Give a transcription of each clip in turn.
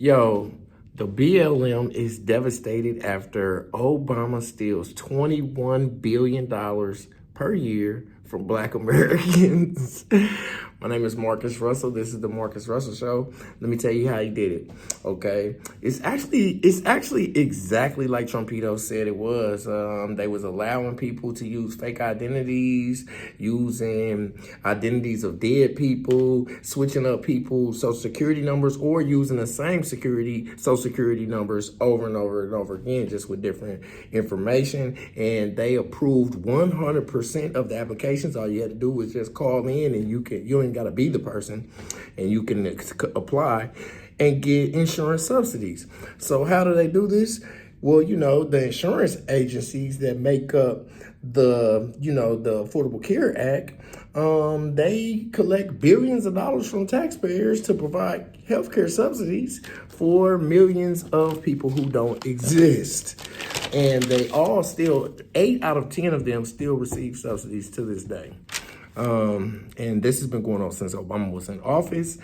Yo, the BLM is devastated after Obama steals $21 billion per year from Black Americans. My name is Marcus Russell. This is the Marcus Russell Show. Let me tell you how he did it. Okay, it's actually exactly like Trumpito said it was. They was allowing people to use fake identities, using identities of dead people, switching up people's social security numbers, or using the same social security numbers over and over and over again, just with different information. And they approved 100% of the applications. All you had to do was just call in, and you ain't got to be the person, and you can apply and get insurance subsidies. So how do they do this? Well, the insurance agencies that make up the Affordable Care Act, they collect billions of dollars from taxpayers to provide healthcare subsidies for millions of people who don't exist. And they all still, 8 out of 10 of them still receive subsidies to this day. And this has been going on since Obama was in office.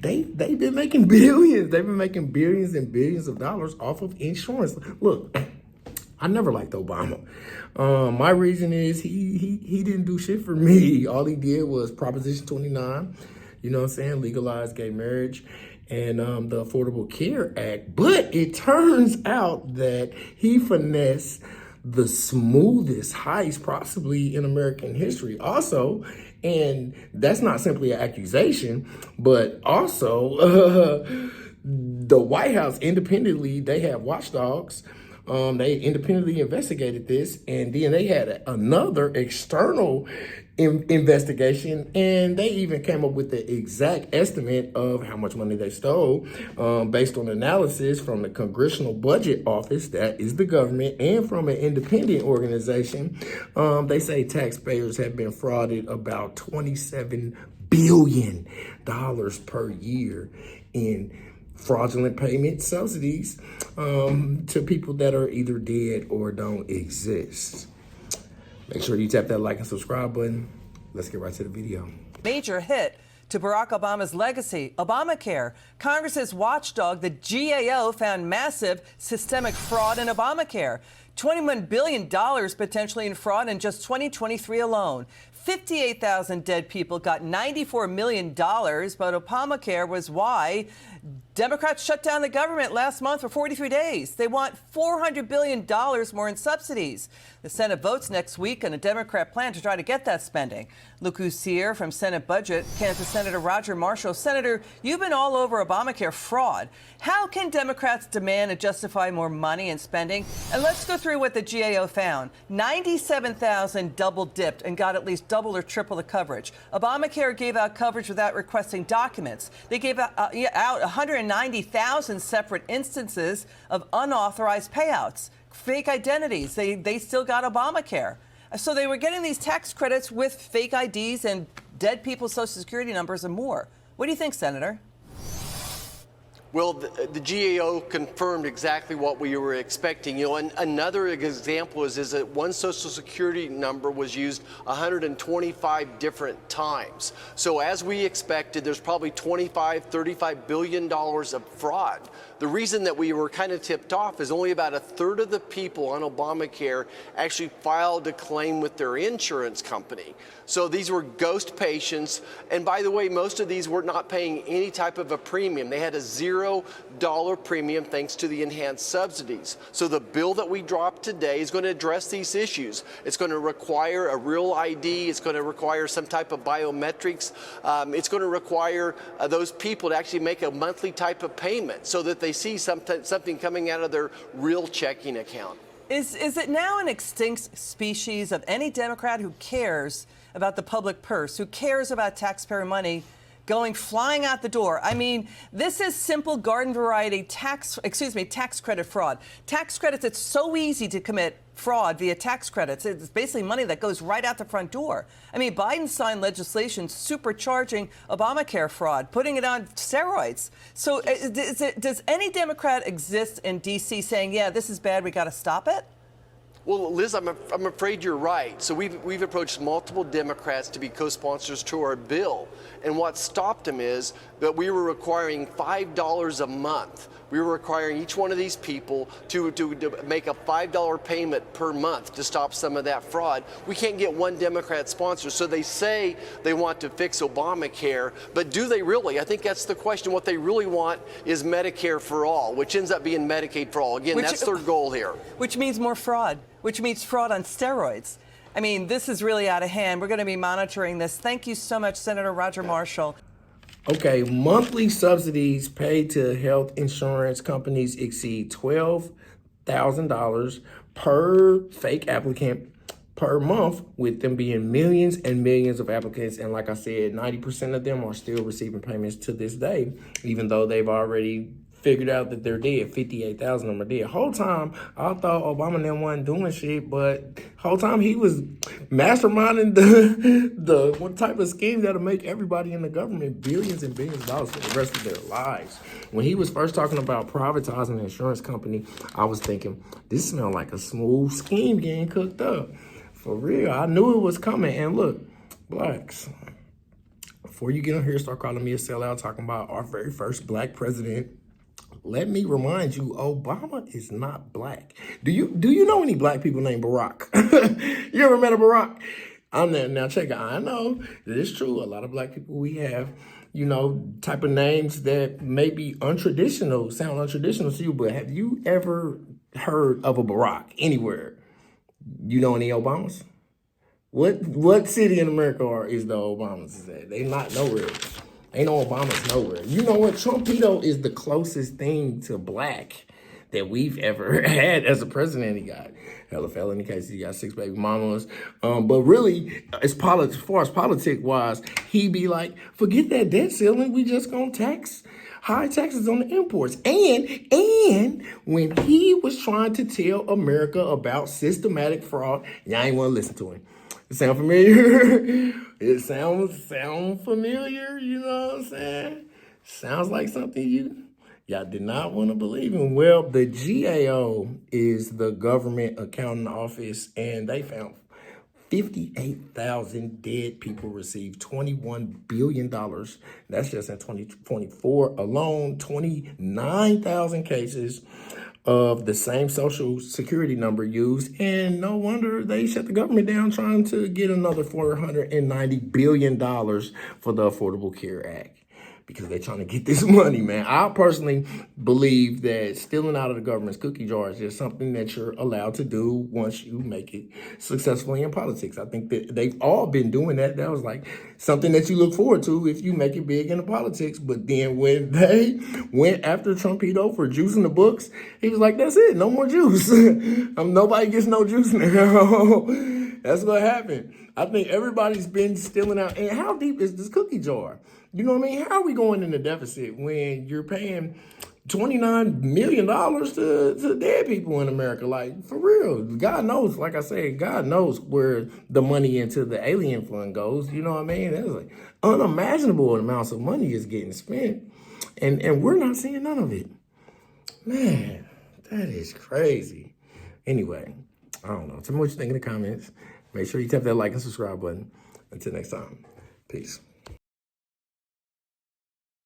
They've been making billions. They've been making billions and billions of dollars off of insurance. Look, I never liked Obama. My reason is he didn't do shit for me. All he did was Proposition 29, legalize gay marriage, and the Affordable Care Act. But it turns out that he finessed the smoothest heist possibly in American history also. And that's not simply an accusation, but also the White House independently, they have watchdogs. They independently investigated this, and then they had another external investigation, and they even came up with the exact estimate of how much money they stole based on analysis from the Congressional Budget Office, that is the government, and from an independent organization. They say taxpayers have been frauded about $27 billion per year in fraudulent payment subsidies to people that are either dead or don't exist. Make sure you tap that like and subscribe button. Let's get right to the video. Major hit to Barack Obama's legacy, Obamacare. Congress's watchdog, the GAO, found massive systemic fraud in Obamacare. $21 billion potentially in fraud in just 2023 alone. 58,000 dead people got $94 million, but Obamacare was why Democrats shut down the government last month for 43 days. They want $400 billion more in subsidies. The Senate votes next week on a Democrat plan to try to get that spending. Luke Usier from Senate Budget, Kansas Senator Roger Marshall. Senator, you've been all over Obamacare fraud. How can Democrats demand and justify more money and spending? And let's go through what the GAO found. 97,000 double dipped and got at least double or triple the coverage. Obamacare gave out coverage without requesting documents. They gave out 190,000 separate instances of unauthorized payouts, fake identities. They still got Obamacare. So they were getting these tax credits with fake IDs and dead people's social security numbers and more. What do you think, Senator? Well, the GAO confirmed exactly what we were expecting. And another example is that one social security number was used 125 different times. So as we expected, there's probably $35 billion of fraud. The reason that we were kind of tipped off is only about a third of the people on Obamacare actually filed a claim with their insurance company. So these were ghost patients. And by the way, most of these were not paying any type of a premium. They had a $0 premium thanks to the enhanced subsidies. So the bill that we dropped today is going to address these issues. It's going to require a real ID. It's going to require some type of biometrics. It's going to require those people to actually make a monthly type of payment so that they see something coming out of their real checking account. Is it now an extinct species of any Democrat who cares about the public purse, who cares about taxpayer money going flying out the door? I mean, this is simple garden variety tax credit fraud. Tax credits, it's so easy to commit fraud via tax credits. It's basically money that goes right out the front door. I mean, Biden signed legislation supercharging Obamacare fraud, putting it on steroids. So does any Democrat exist in D.C. saying, yeah, this is bad, we got to stop it? Well, Liz, I'm afraid you're right. So we've approached multiple Democrats to be co-sponsors to our bill. And what stopped them is that we were requiring $5 a month. We were requiring each one of these people to make a $5 payment per month to stop some of that fraud. We can't get one Democrat sponsor. So they say they want to fix Obamacare, but do they really? I think that's the question. What they really want is Medicare for all, which ends up being Medicaid for all. Again, that's their goal here. Which means more fraud, which means fraud on steroids. I mean, this is really out of hand. We're going to be monitoring this. Thank you so much, Senator Roger Marshall. Okay, monthly subsidies paid to health insurance companies exceed $12,000 per fake applicant per month, with them being millions and millions of applicants. And like I said, 90% of them are still receiving payments to this day, even though they've already figured out that they're dead. 58,000 of them are dead. Whole time, I thought Obama then wasn't doing shit, but whole time he was masterminding the what type of scheme that'll make everybody in the government billions and billions of dollars for the rest of their lives. When he was first talking about privatizing the insurance company, I was thinking, this smelled like a smooth scheme getting cooked up. For real, I knew it was coming. And look, blacks, before you get on here and start calling me a sellout, talking about our very first black president, let me remind you, Obama is not black. Do you know any black people named Barack? You ever met a Barack? Now check it. I know that it's true. A lot of black people we have, type of names that may be untraditional, sound untraditional to you, but have you ever heard of a Barack anywhere? You know any Obamas? What city in America is the Obamas at? They not nowhere. Ain't no Obamas nowhere. You know what? Trumpito is the closest thing to black that we've ever had as a president. He got hella felony cases. He got 6 baby mamas. But really, as far as politics wise, he be like, forget that debt ceiling. We just gonna tax high taxes on the imports. And when he was trying to tell America about systematic fraud, y'all ain't want to listen to him. It sound familiar? It sounds familiar, you know what I'm saying? Sounds like something y'all did not want to believe in. Well, the GAO is the government accounting office, and they found 58,000 dead people received $21 billion. That's just in 2024 alone. 29,000 cases of the same social security number used, and no wonder they shut the government down trying to get another $490 billion for the Affordable Care Act, because they're trying to get this money, man. I personally believe that stealing out of the government's cookie jar is just something that you're allowed to do once you make it successfully in politics. I think that they've all been doing that. That was like something that you look forward to if you make it big into politics. But then when they went after Trumpito for juicing the books, he was like, that's it, no more juice. Nobody gets no juice now. That's what happened. I think everybody's been stealing out. And how deep is this cookie jar? You know what I mean? How are we going into deficit when you're paying $29 million to dead people in America? Like, for real. God knows, like I said, God knows where the money into the alien fund goes. You know what I mean? That's like unimaginable amounts of money is getting spent. And we're not seeing none of it. Man, that is crazy. Anyway, I don't know. Tell me what you think in the comments. Make sure you tap that like and subscribe button. Until next time, peace.